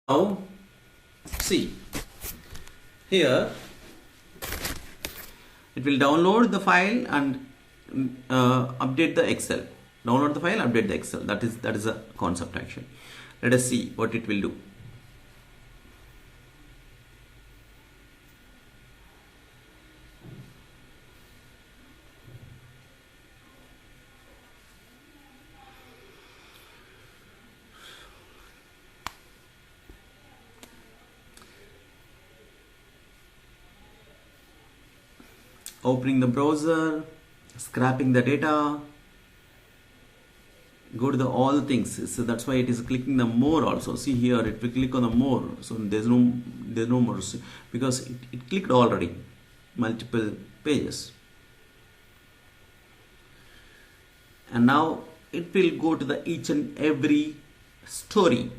Now see here it will download the file and update the Excel. Download the file, update the Excel. That is the concept actually. Let us see what it will do. Opening the browser, scrapping the data, go to the all things. So that's why it is clicking the more also. See here, it will click on the more. So there's no more because it clicked already multiple pages. And now it will go to the each and every story,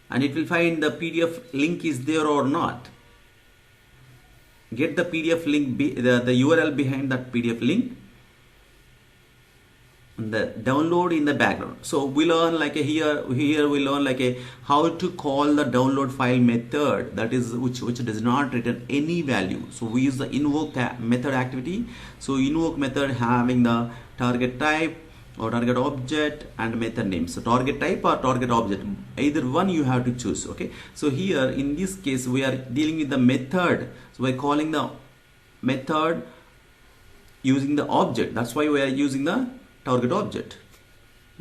and it will find the PDF link is there or not. Get the PDF link, the URL behind that PDF link, and the download in the background. So we learn like here we learn like how to call the download file method, that is which does not return any value. So we use the invoke method activity. So invoke method having the target type or target object and method name. So target type or target object, either one you have to choose. Okay, so here in this case we are dealing with the method, so we're calling the method using the object. That's why we are using the target object.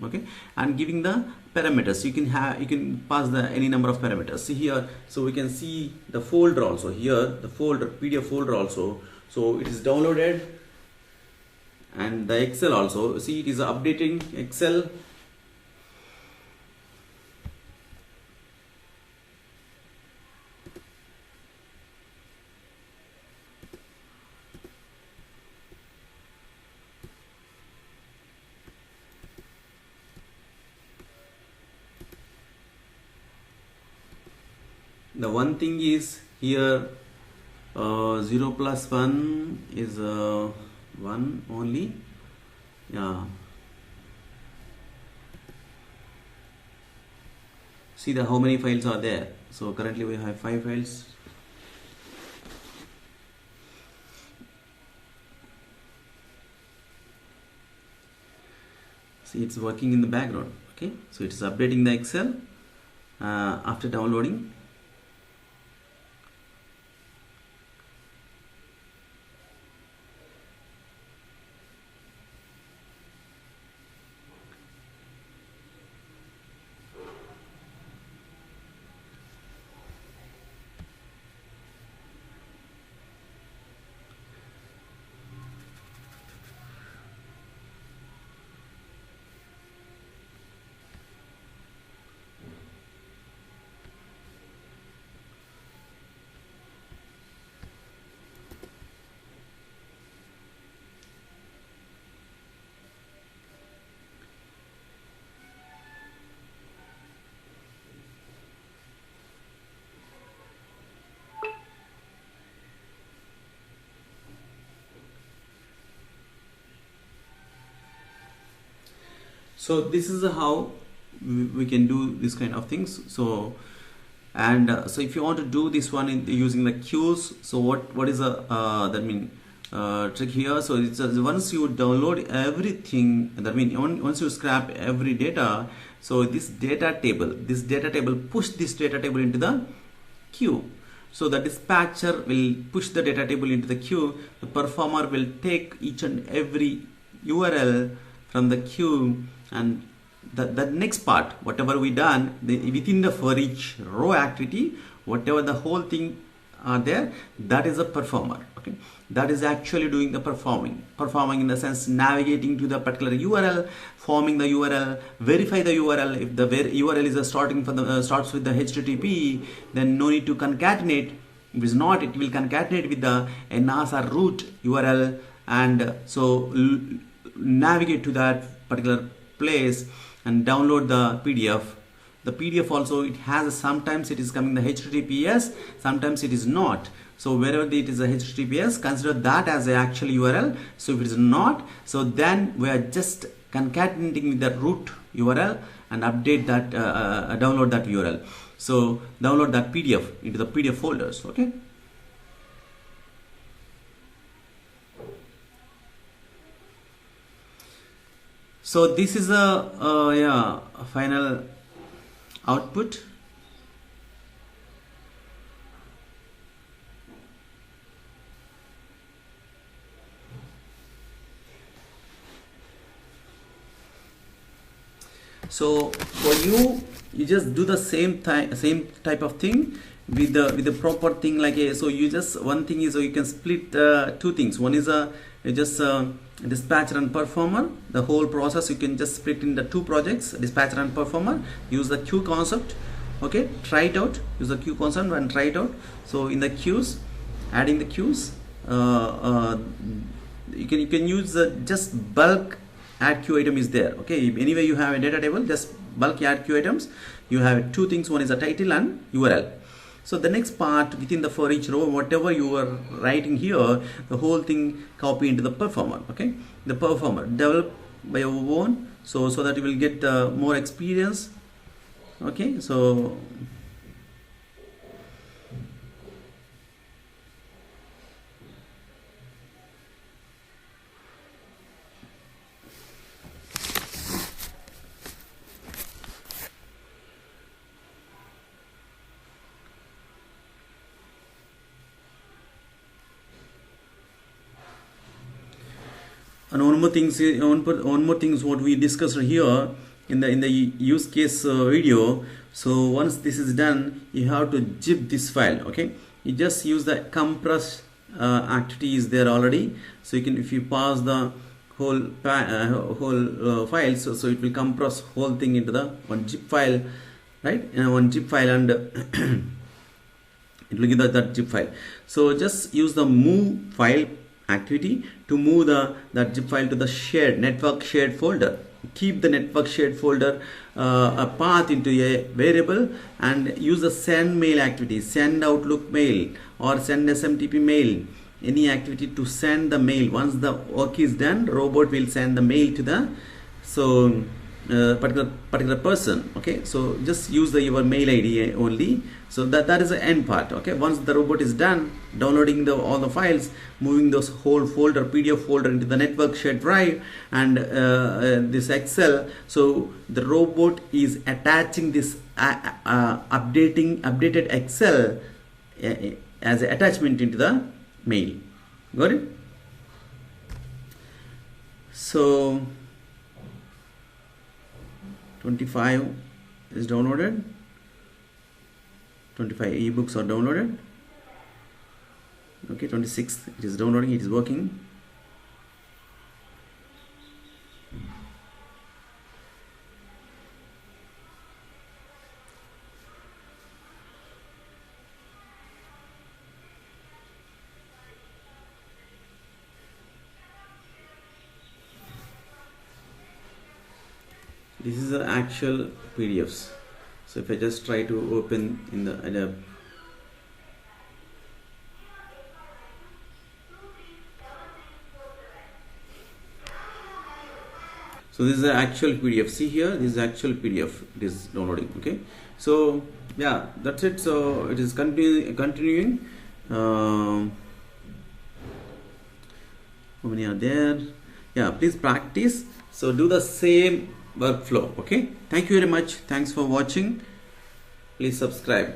Okay, and giving the parameters. You can pass the any number of parameters. See here, so we can see the folder also here, the folder PDF folder also. So it is downloaded, and the Excel also. See, it is updating Excel. The one thing is here 0 plus 1 is 1 only. Yeah, see the how many files are there. So currently we have 5 files. See, it's working in the background. Okay, so it is updating the Excel after downloading. So this is how we can do this kind of things. So and so if you want to do this one using the queues, so what is the trick here? So it's once you download everything, that means once you scrap every data, so this data table push this data table into the queue. So the dispatcher will push the data table into the queue. The performer will take each and every URL from the queue, and the next part, whatever we done within the for each row activity, whatever the whole thing are there, that is a performer. Okay, that is actually doing the performing in the sense navigating to the particular URL, forming the URL, verify the URL. If the URL is starting from the starts with the HTTP, then no need to concatenate. If it's not, it will concatenate with the NAS or root URL, and so navigate to that particular place and download the PDF. The PDF also, it has sometimes it is coming the HTTPS, sometimes it is not. So wherever it is a HTTPS, consider that as the actual URL. So if it is not, so then we are just concatenating with the root URL and update that, download that URL. So download that PDF into the PDF folders. Okay. So this is a final output. So for you just do the same type of thing with the proper thing, like so you just, one thing is, so you can split two things. One is just dispatcher and performer. The whole process you can just split into two projects, dispatcher and performer. Use the queue concept. Okay, try it out. Use the queue concept and try it out. So in the queues, adding the queues, you can use just bulk add queue item is there. Okay, anyway you have a data table, just bulk add queue items. You have two things, one is a title and URL. So the next part, within the for each row, whatever you are writing here, the whole thing copy into the performer. Okay, the performer develop by your own, so that you will get more experience. Okay, so and one more thing is what we discussed here in the use case video. So once this is done, you have to zip this file. Okay, you just use the compress activity is there already. So you can, if you pass the whole file, so it will compress whole thing into the one zip file, right? One zip file, and it will give that zip file. So just use the move file activity to move that zip file to the network shared folder. Keep the network shared folder a path into a variable, and use the send mail activity, send Outlook mail or send SMTP mail, any activity to send the mail. Once the work is done, robot will send the mail to the particular person. Okay, so just use your mail ID only. So that is the end part. Okay, once the robot is done downloading all the files, moving those whole folder, PDF folder, into the network shared drive and this Excel, so the robot is attaching this updated Excel as an attachment into the mail. Got it? So 25 is downloaded, 25 ebooks are downloaded. Okay, 26 it is downloading, it is working. This is the actual PDFs. So if I just try to open in the Adobe, so this is the actual PDF. See here, this is actual PDF. It is downloading. Okay, so yeah, that's it. So it is continuing. How many are there? Yeah, please practice. So do the same workflow. Okay, thank you very much. Thanks for watching. Please subscribe.